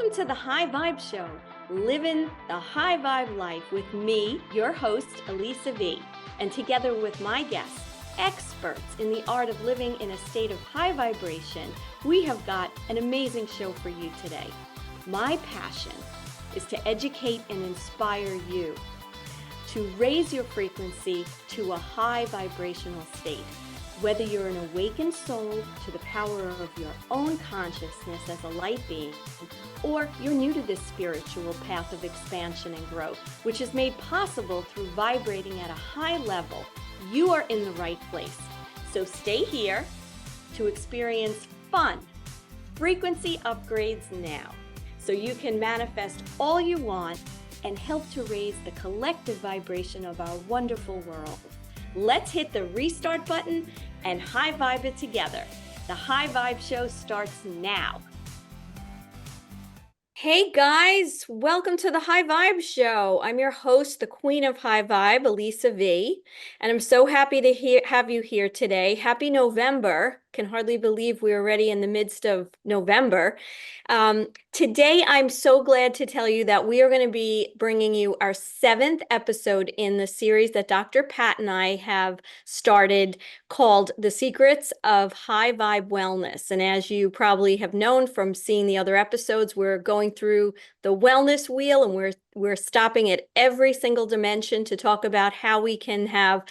Welcome to the High Vibe Show, living the high vibe life with me, your host, Elisa V, and together with my guests, experts in the art of living in a state of high vibration, we have got an amazing show for you today. My passion is to educate and inspire you to raise your frequency to a high vibrational state. Whether you're an awakened soul to the power of your own consciousness as a light being, or you're new to this spiritual path of expansion and growth, which is made possible through vibrating at a high level, you are in the right place. So stay here to experience fun, frequency upgrades now, so you can manifest all you want and help to raise the collective vibration of our wonderful world. Let's hit the restart button and high vibe it together. The High Vibe Show starts now. Hey guys, welcome to the High Vibe Show. I'm your host, the Queen of High Vibe, Elisa V, and I'm so happy to have you here today. Happy November. Can hardly believe we're already in the midst of November. Today, I'm so glad to tell you that we are going to be bringing you our 7th episode in the series that Dr. Pat and I have started called The Secrets of High Vibe Wellness. And as you probably have known from seeing the other episodes, we're going through the wellness wheel, and we're stopping at every single dimension to talk about how we can have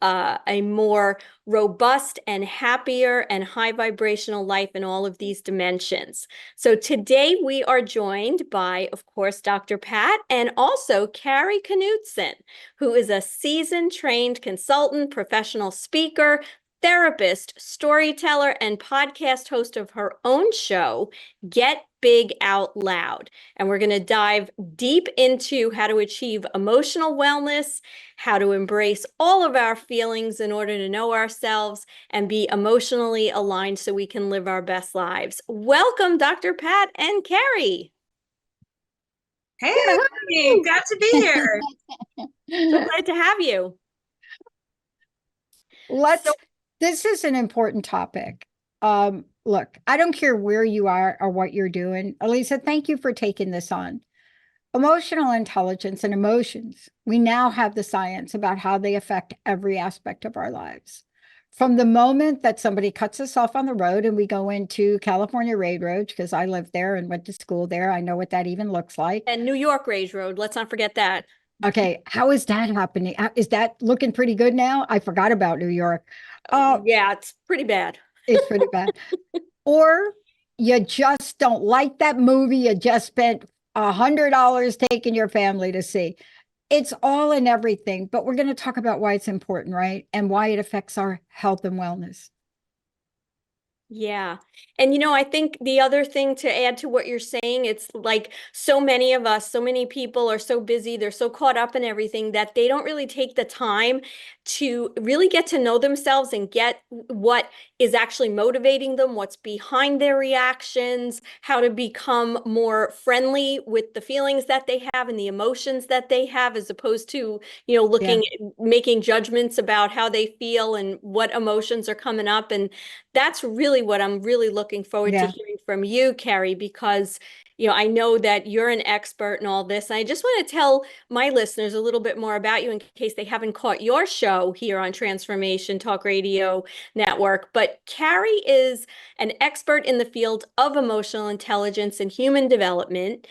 a more robust and happier and high vibrational life in all of these dimensions. So today we are joined by, of course, Dr. Pat and also Kari Knutson, who is a seasoned trained consultant, professional speaker, therapist, storyteller, and podcast host of her own show, Get Big Out Loud. And we're going to dive deep into how to achieve emotional wellness, how to embrace all of our feelings in order to know ourselves and be emotionally aligned so we can live our best lives. Welcome, Dr. Pat and Kari. Hey, everybody. Glad to be here. So glad to have you. This is an important topic. Look, I don't care where you are or what you're doing. Elisa, thank you for taking this on. Emotional intelligence and emotions. We now have the science about how they affect every aspect of our lives. From the moment that somebody cuts us off on the road and we go into California Railroad, because I lived there and went to school there, I know what that even looks like. And New York Railroad, let's not forget that. Okay, how is that happening? Is that looking pretty good now? I forgot about New York. Yeah, it's pretty bad. It's pretty bad. Or you just don't like that movie you just spent $100 taking your family to see. It's all in everything, but we're going to talk about why it's important, right? And why it affects our health and wellness. Yeah. And, I think the other thing to add to what you're saying, it's like so many of us, so many people are so busy, they're so caught up in everything that they don't really take the time to really get to know themselves and get what is actually motivating them, what's behind their reactions, how to become more friendly with the feelings that they have and the emotions that they have, as opposed to, making judgments about how they feel and what emotions are coming up. And that's really what I'm really looking forward to hearing from you, Kari, because I know that you're an expert in all this. And I just want to tell my listeners a little bit more about you in case they haven't caught your show here on Transformation Talk Radio Network. But Kari is an expert in the field of emotional intelligence and human development.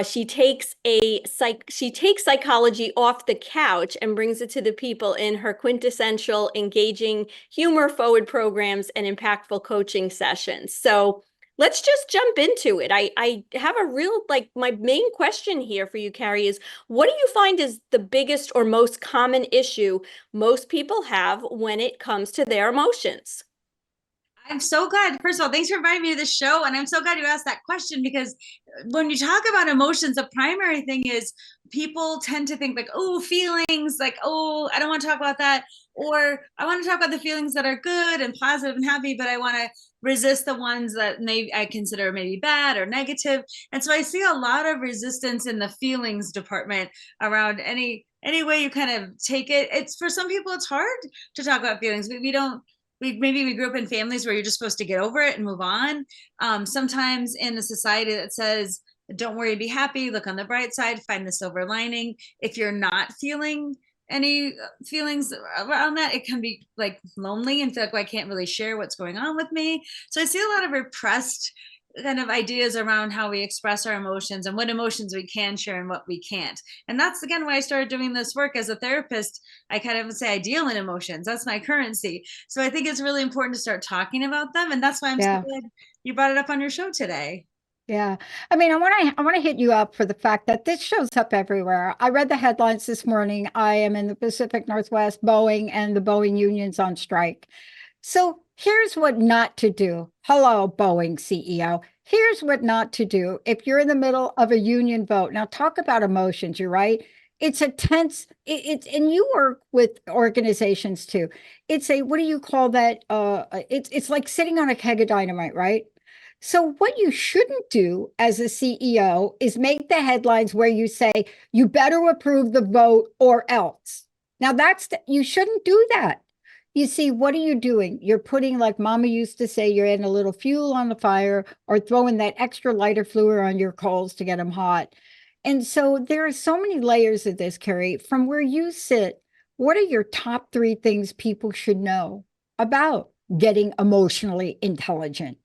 She takes psychology off the couch and brings it to the people in her quintessential, engaging, humor-forward programs and impactful coaching sessions. So let's just jump into it. I have my main question here for you, Kari, is what do you find is the biggest or most common issue most people have when it comes to their emotions? I'm so glad. First of all, thanks for inviting me to this show. And I'm so glad you asked that question, because when you talk about emotions, the primary thing is people tend to think like, oh, feelings, like, oh, I don't want to talk about that. Or I want to talk about the feelings that are good and positive and happy, but I want to resist the ones that I consider maybe bad or negative. And so I see a lot of resistance in the feelings department around any way you kind of take it. It's for some people, it's hard to talk about feelings. Maybe we grew up in families where you're just supposed to get over it and move on. Sometimes in a society that says don't worry, be happy, look on the bright side, find the silver lining. If you're not feeling any feelings around that, it can be like lonely and feel like, well, I can't really share what's going on with me. So I see a lot of repressed kind of ideas around how we express our emotions and what emotions we can share and what we can't. And that's again why I started doing this work as a therapist. I kind of say I deal in emotions. That's my currency. So I think it's really important to start talking about them. And that's why I'm so glad you brought it up on your show today. Yeah. I mean, I want to hit you up for the fact that this shows up everywhere. I read the headlines this morning. I am in the Pacific Northwest, Boeing and the Boeing union's on strike. So here's what not to do. Hello, Boeing CEO. Here's what not to do if you're in the middle of a union vote. Now, talk about emotions, you're right. It's a tense, and you work with organizations too. It's a, what do you call that? It's like sitting on a keg of dynamite, right? So what you shouldn't do as a CEO is make the headlines where you say, you better approve the vote or else. Now you shouldn't do that. You see, what are you doing? You're putting, like Mama used to say, you're adding a little fuel on the fire or throwing that extra lighter fluid on your coals to get them hot. And so there are so many layers of this, Kari. From where you sit, what are your top 3 things people should know about getting emotionally intelligent?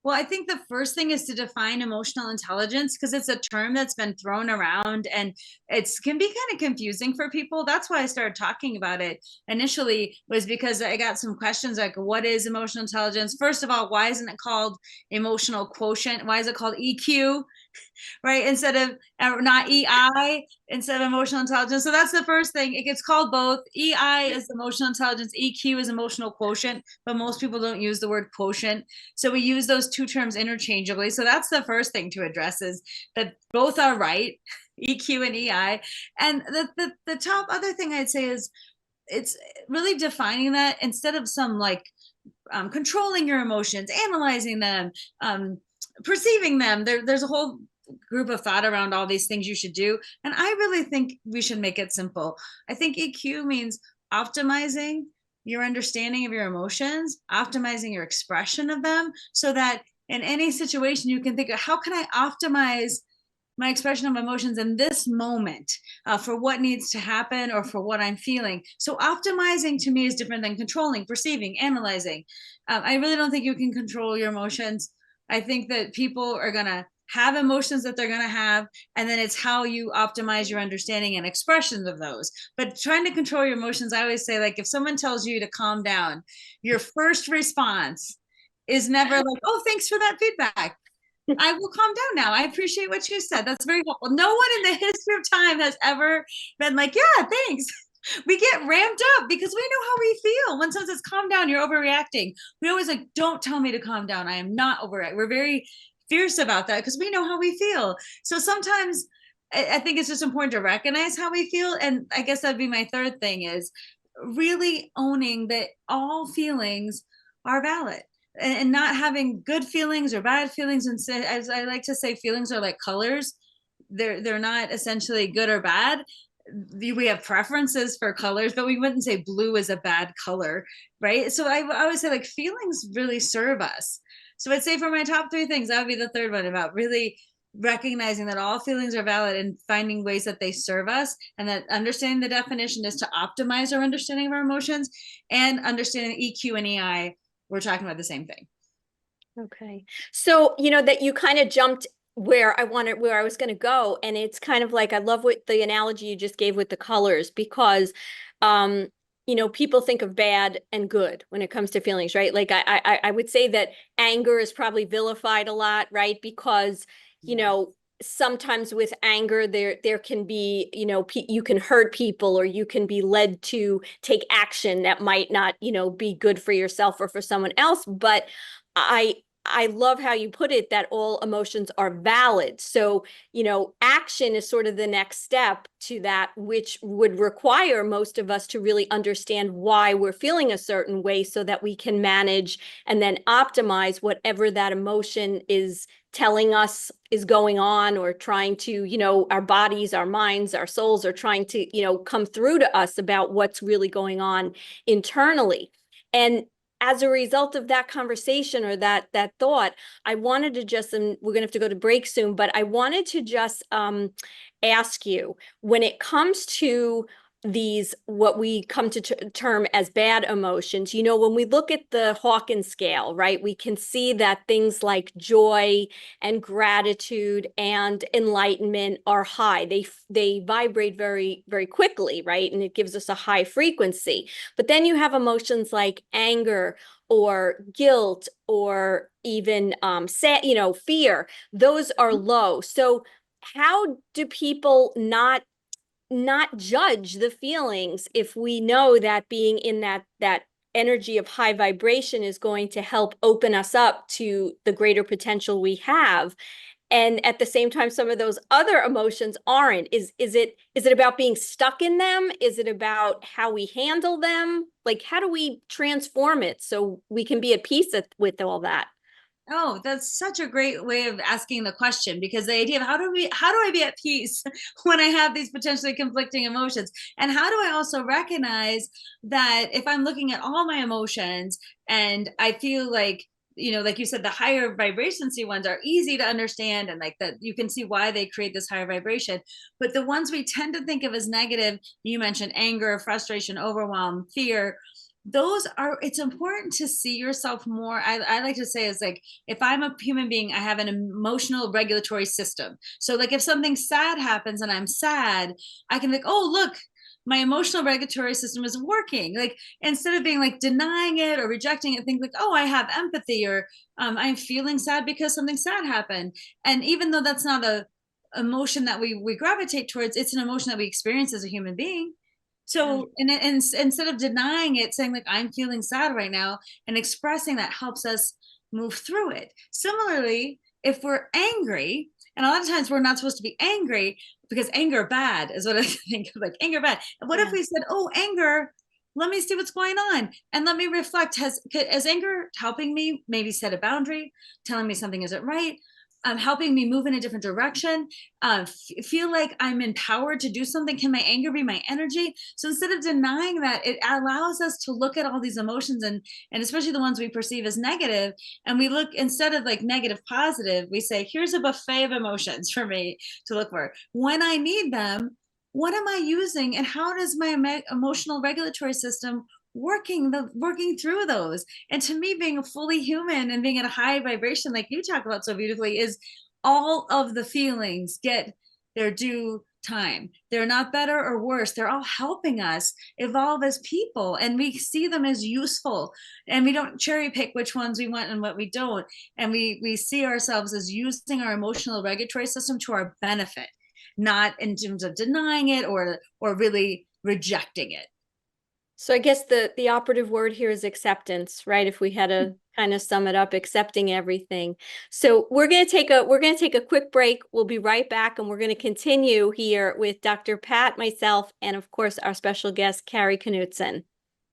Well, I think the first thing is to define emotional intelligence because it's a term that's been thrown around and it can be kind of confusing for people. That's why I started talking about it initially, was because I got some questions like, what is emotional intelligence? First of all, why isn't it called emotional quotient? Why is it called EQ? Right? Instead of, not EI, instead of emotional intelligence. So that's the first thing. It gets called both. EI is emotional intelligence, EQ is emotional quotient, but most people don't use the word quotient. So we use those two terms interchangeably. So that's the first thing to address, is that both are right, EQ and EI. And the top other thing I'd say is it's really defining that instead of some like controlling your emotions, analyzing them, perceiving them. There's a whole group of thought around all these things you should do. And I really think we should make it simple. I think EQ means optimizing your understanding of your emotions, optimizing your expression of them, so that in any situation you can think of, how can I optimize my expression of emotions in this moment for what needs to happen or for what I'm feeling. So optimizing to me is different than controlling, perceiving, analyzing. I really don't think you can control your emotions. I think that people are going to have emotions that they're going to have, and then it's how you optimize your understanding and expressions of those. But trying to control your emotions, I always say, like, if someone tells you to calm down, your first response is never like, oh, thanks for that feedback, I will calm down now. I appreciate what you said. That's very helpful. No one in the history of time has ever been like, yeah, thanks. We get ramped up because we know how we feel. When someone says, calm down, you're overreacting. We always like, don't tell me to calm down. I am not overreacting. We're very fierce about that because we know how we feel. So sometimes I think it's just important to recognize how we feel. And I guess that'd be my third thing, is really owning that all feelings are valid, and not having good feelings or bad feelings. And say, as I like to say, feelings are like colors. They're not essentially good or bad. We have preferences for colors, but we wouldn't say blue is a bad color, right? So I always say, like, feelings really serve us. So I'd say for my top 3 things, that would be the third one, about really recognizing that all feelings are valid and finding ways that they serve us, and that understanding the definition is to optimize our understanding of our emotions, and understanding EQ and EI, we're talking about the same thing. Okay. So, that you kind of jumped where I was going to go. And it's kind of like, I love what the analogy you just gave with the colors, because, people think of bad and good when it comes to feelings, right? Like I would say that anger is probably vilified a lot, right? Because, sometimes with anger, there can be, you can hurt people, or you can be led to take action that might not, be good for yourself or for someone else. But I love how you put it, that all emotions are valid. So, action is sort of the next step to that, which would require most of us to really understand why we're feeling a certain way, so that we can manage and then optimize whatever that emotion is telling us is going on, or trying to, our bodies, our minds, our souls are trying to, come through to us about what's really going on internally. And as a result of that conversation or that thought, I wanted to just, and we're gonna have to go to break soon, but I wanted to just ask you, when it comes to these, what we come to term as bad emotions, when we look at the Hawkins scale, right, we can see that things like joy and gratitude and enlightenment are high. They vibrate very, very quickly, right? And it gives us a high frequency. But then you have emotions like anger or guilt or even fear. Those are low. So how do people not judge the feelings if we know that being in that energy of high vibration is going to help open us up to the greater potential we have? And at the same time, some of those other emotions aren't. Is it about being stuck in them? Is it about how we handle them? Like, how do we transform it so we can be at peace with all that? Oh, that's such a great way of asking the question, because the idea of how do I be at peace when I have these potentially conflicting emotions? And how do I also recognize that if I'm looking at all my emotions and I feel like, like you said, the higher vibrancy ones are easy to understand, and like that you can see why they create this higher vibration. But the ones we tend to think of as negative, you mentioned anger, frustration, overwhelm, fear, it's important to see yourself more. I like to say is like, if I'm a human being, I have an emotional regulatory system. So like if something sad happens and I'm sad, I can be like, oh, look, my emotional regulatory system is working. Like instead of being like denying it or rejecting it, think like, oh, I have empathy, or I'm feeling sad because something sad happened. And even though that's not a emotion that we gravitate towards, it's an emotion that we experience as a human being. So, and instead of denying it, saying like, I'm feeling sad right now, and expressing that helps us move through it. Similarly, if we're angry, and a lot of times we're not supposed to be angry because anger bad is what I think of, like anger bad. What if we said, oh, anger, let me see what's going on and let me reflect. Is anger helping me maybe set a boundary, telling me something isn't right? Helping me move in a different direction, feel like I'm empowered to do something? Can my anger be my energy? So instead of denying that, it allows us to look at all these emotions, and especially the ones we perceive as negative, and we look, instead of like negative, positive, we say, here's a buffet of emotions for me to look for. When I need them, what am I using, and how does my emotional regulatory system working through those? And to me, being fully human and being at a high vibration, like you talk about so beautifully, is all of the feelings get their due time. They're not better or worse. They're all helping us evolve as people, and we see them as useful, and we don't cherry pick which ones we want and what we don't. And we see ourselves as using our emotional regulatory system to our benefit, not in terms of denying it or really rejecting it. So I guess the operative word here is acceptance, right? If we had to kind of sum it up, accepting everything. So we're going to take a quick break. We'll be right back, and we're going to continue here with Dr. Pat, myself, and of course our special guest, Kari Knutson.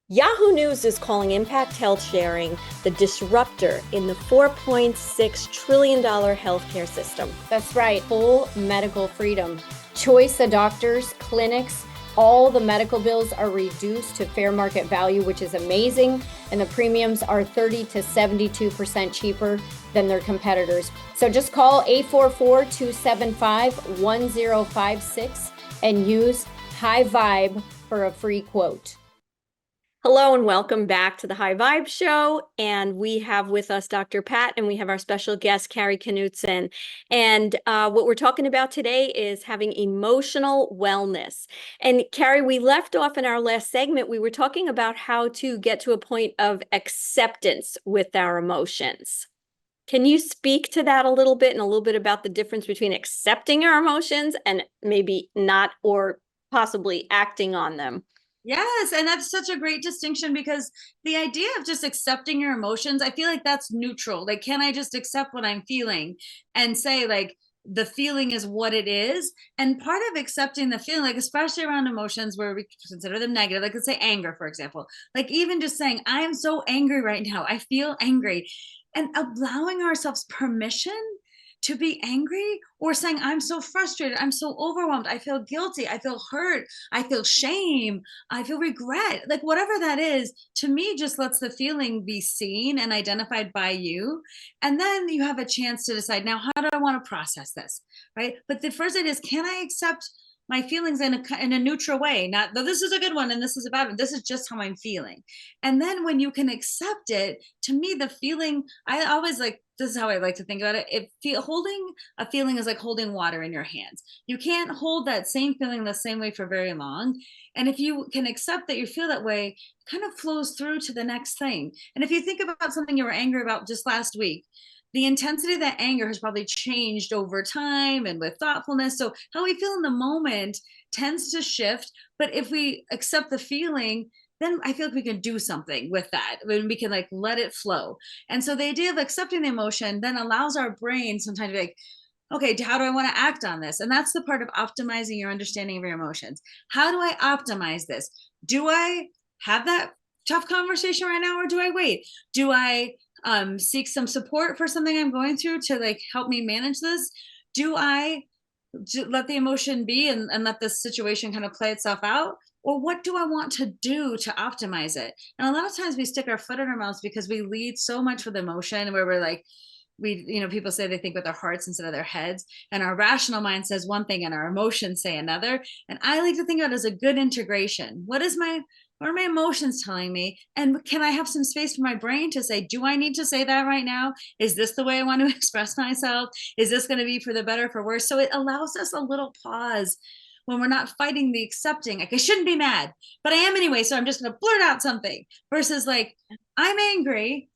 Yahoo News is calling Impact Health Sharing the disruptor in the $4.6 trillion healthcare system. That's right, full medical freedom. Choice of doctors, clinics, all the medical bills are reduced to fair market value, which is amazing. And the premiums are 30 to 72% cheaper than their competitors. So just call 844-275-1056 and use High Vibe for a free quote. Hello and welcome back to the High Vibe Show. And we have with us Dr. Pat, and we have our special guest, Kari Knutson. And what we're talking about today is having emotional wellness. And Kari, we left off in our last segment, we were talking about how to get to a point of acceptance with our emotions. Can you speak to that a little bit, and a little bit about the difference between accepting our emotions and maybe not, or possibly acting on them? Yes, and that's such a great distinction, because the idea of just accepting your emotions, I feel like that's neutral. Like, can I just accept what I'm feeling and say, like, the feeling is what it is? And part of accepting the feeling, like especially around emotions where we consider them negative, like let's say anger, for example, like even just saying, I'm so angry right now, I feel angry, and allowing ourselves permission to be angry or saying, I'm so frustrated, I'm so overwhelmed, I feel guilty, I feel hurt, I feel shame, I feel regret, like whatever that is, to me just lets the feeling be seen and identified by you. And then you have a chance to decide, now, how do I want to process this? Right. But the first idea is, can I accept my feelings in a neutral way? Not that this is a good one and this is a bad one. This is just how I'm feeling. And then when you can accept it, to me, the feeling, I always like, this is how I like to think about it. Holding a feeling is like holding water in your hands. You can't hold that same feeling the same way for very long. And if you can accept that you feel that way, it kind of flows through to the next thing. And if you think about something you were angry about just last week, the intensity of that anger has probably changed over time and with thoughtfulness. So how we feel in the moment tends to shift. But if we accept the feeling, then I feel like we can do something with that, when we can like let it flow. And so the idea of accepting the emotion then allows our brain sometimes to be like, okay, how do I want to act on this? And that's the part of optimizing your understanding of your emotions. How do I optimize this? Do I have that tough conversation right now, or do I wait? Do I seek some support for something I'm going through to like help me manage this? Do I let the emotion be and let the situation kind of play itself out? Or what do I want to do to optimize it? And a lot of times we stick our foot in our mouths because we lead so much with emotion, where we're like, people say they think with their hearts instead of their heads, and our rational mind says one thing and our emotions say another. And I like to think of it as a good integration. What are my emotions telling me? And can I have some space for my brain to say, do I need to say that right now? Is this the way I want to express myself? Is this going to be for the better, for worse? So it allows us a little pause when we're not fighting the accepting, like, I shouldn't be mad, but I am anyway, so I'm just going to blurt out something, versus like, I'm angry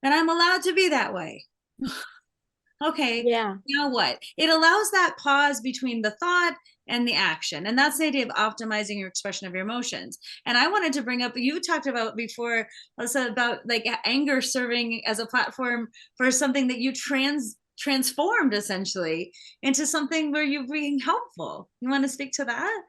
and I'm allowed to be that way. Okay, Yeah. now what? It allows that pause between the thought and the action. And that's the idea of optimizing your expression of your emotions. And I wanted to bring up, you talked about before, also about like anger serving as a platform for something that you transformed essentially into something where you're being helpful. You want to speak to that?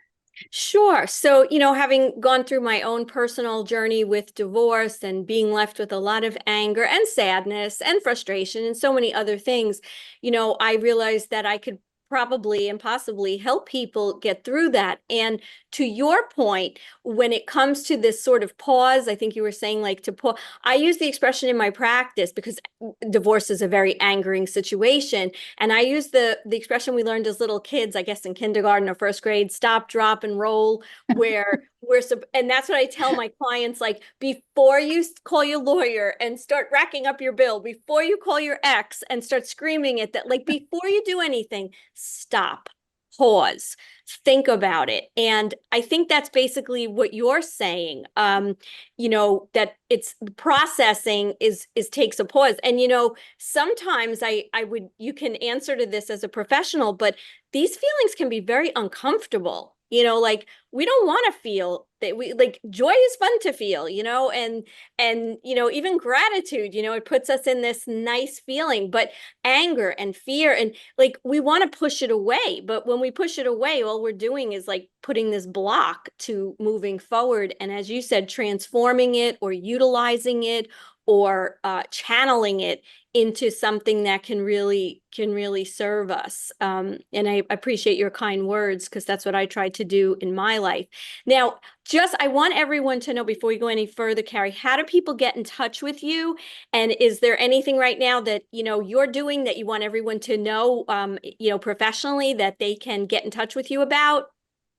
Sure. So, having gone through my own personal journey with divorce and being left with a lot of anger and sadness and frustration and so many other things, I realized that I could probably and possibly help people get through that. And to your point, when it comes to this sort of pause, I think you were saying like to pause, I use the expression in my practice because divorce is a very angering situation. And I use the expression we learned as little kids, I guess in kindergarten or first grade, stop, drop, and roll, where and that's what I tell my clients, like, before you call your lawyer and start racking up your bill, before you call your ex and start screaming at that, like, before you do anything, stop, pause, think about it. And I think that's basically what you're saying. That it's processing is takes a pause. And sometimes you can answer to this as a professional, but these feelings can be very uncomfortable. Like, we don't want to feel that. We like, joy is fun to feel, and even gratitude, it puts us in this nice feeling, but anger and fear, and like, we want to push it away. But when we push it away, all we're doing is like putting this block to moving forward. And as you said, transforming it or utilizing it or channeling it into something that can really serve us. And I appreciate your kind words, because that's what I tried to do in my life. Now, I want everyone to know, before we go any further, Kari, how do people get in touch with you? And is there anything right now that you're doing that you want everyone to know, professionally, that they can get in touch with you about?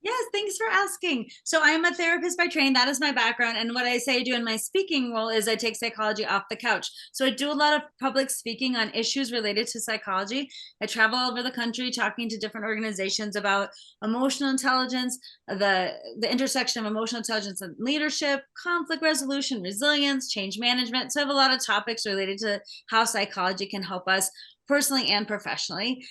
Yes, thanks for asking. So I'm a therapist by training. That is my background. And what I say I do in my speaking role is I take psychology off the couch. So I do a lot of public speaking on issues related to psychology. I travel all over the country talking to different organizations about emotional intelligence, the intersection of emotional intelligence and leadership, conflict resolution, resilience, change management. So I have a lot of topics related to how psychology can help us personally and professionally.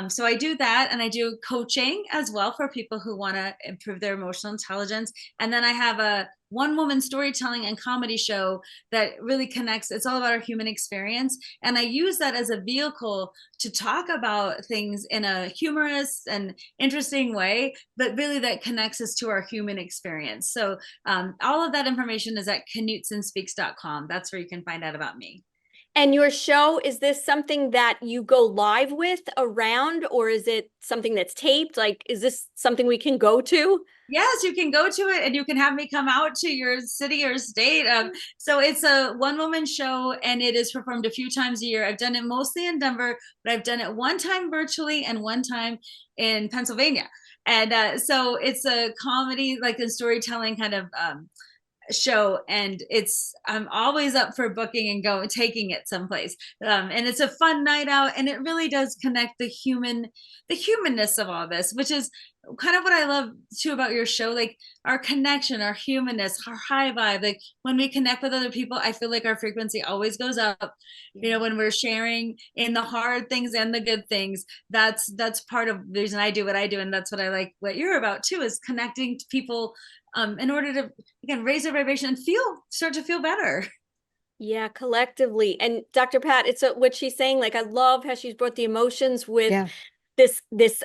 So I do that, and I do coaching as well for people who want to improve their emotional intelligence. And then I have a one-woman storytelling and comedy show that really connects. It's all about our human experience. And I use that as a vehicle to talk about things in a humorous and interesting way, but really that connects us to our human experience. So all of that information is at knutsonspeaks.com. That's where you can find out about me. And your show, is this something that you go live with around, or is it something that's taped? Like, is this something we can go to? Yes, you can go to it and you can have me come out to your city or state. So it's a one-woman show and it is performed a few times a year. I've done it mostly in Denver, but I've done it one time virtually and one time in Pennsylvania. And so it's a comedy, like a storytelling kind of show, and I'm always up for booking and taking it someplace, and it's a fun night out, and it really does connect the humanness of all this, which is kind of what I love too about your show, like our connection, our humanness, our high vibe. Like when we connect with other people, I feel like our frequency always goes up. When we're sharing in the hard things and the good things, that's part of the reason I do what I do, and that's what I like what you're about too, is connecting to people in order to, again, raise their vibration and start to feel better. Yeah, collectively. And Dr. Pat, it's what she's saying. Like, I love how she's brought the emotions with this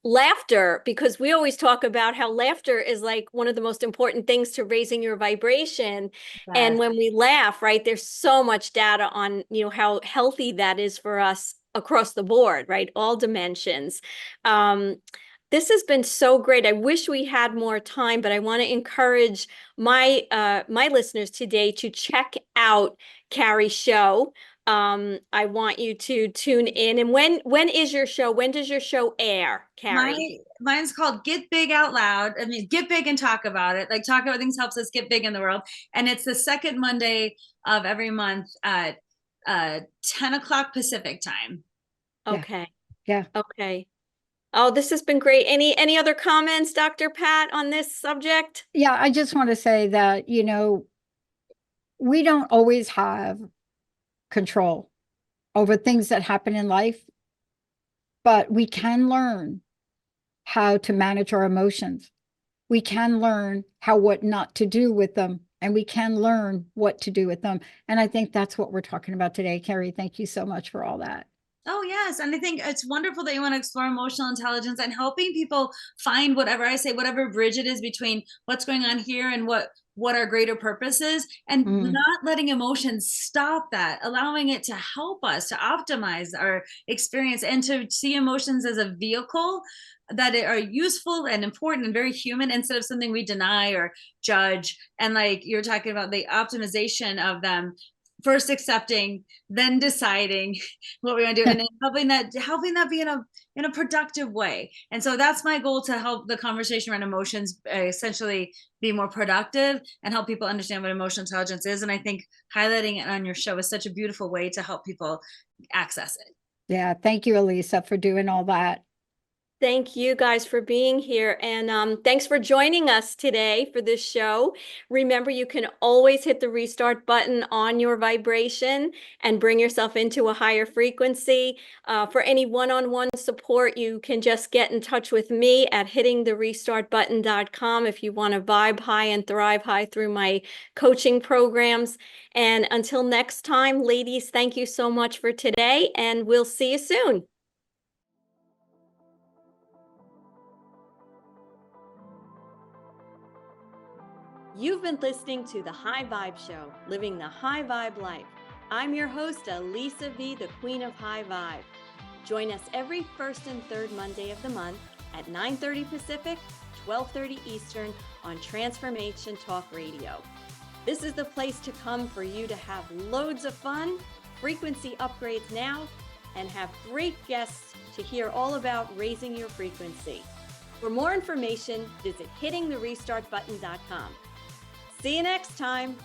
laughter, because we always talk about how laughter is like one of the most important things to raising your vibration. Yes. And when we laugh, right, there's so much data on, how healthy that is for us across the board, right? All dimensions. This has been so great. I wish we had more time, but I want to encourage my my listeners today to check out Kari's show. I want you to tune in. And when is your show? When does your show air, Kari? Mine's called Get Big Out Loud. I mean, get big and talk about it. Like, talk about things helps us get big in the world. And it's the second Monday of every month at 10 o'clock Pacific time. Okay. Yeah. Okay. Oh, this has been great. Any other comments, Dr. Pat, on this subject? Yeah, I just want to say that, we don't always have control over things that happen in life, but we can learn how to manage our emotions. We can learn what not to do with them, and we can learn what to do with them. And I think that's what we're talking about today. Kari, thank you so much for all that. Oh, yes. And I think it's wonderful that you want to explore emotional intelligence and helping people find whatever bridge it is between what's going on here and what our greater purpose is, and not letting emotions stop that, allowing it to help us to optimize our experience and to see emotions as a vehicle that are useful and important and very human, instead of something we deny or judge. And like you're talking about, the optimization of them, first accepting, then deciding what we want to do, and then helping that be in a productive way. And so that's my goal, to help the conversation around emotions essentially be more productive and help people understand what emotional intelligence is. And I think highlighting it on your show is such a beautiful way to help people access it. Yeah, thank you, Elisa, for doing all that. Thank you guys for being here. And thanks for joining us today for this show. Remember, you can always hit the restart button on your vibration and bring yourself into a higher frequency. For any one-on-one support, you can just get in touch with me at hittingtherestartbutton.com if you want to vibe high and thrive high through my coaching programs. And until next time, ladies, thank you so much for today, and we'll see you soon. You've been listening to The High Vibe Show, living the high vibe life. I'm your host, Elisa V, the Queen of High Vibe. Join us every first and third Monday of the month at 9:30 Pacific, 12:30 Eastern on Transformation Talk Radio. This is the place to come for you to have loads of fun, frequency upgrades now, and have great guests to hear all about raising your frequency. For more information, visit hittingtherestartbutton.com. See you next time.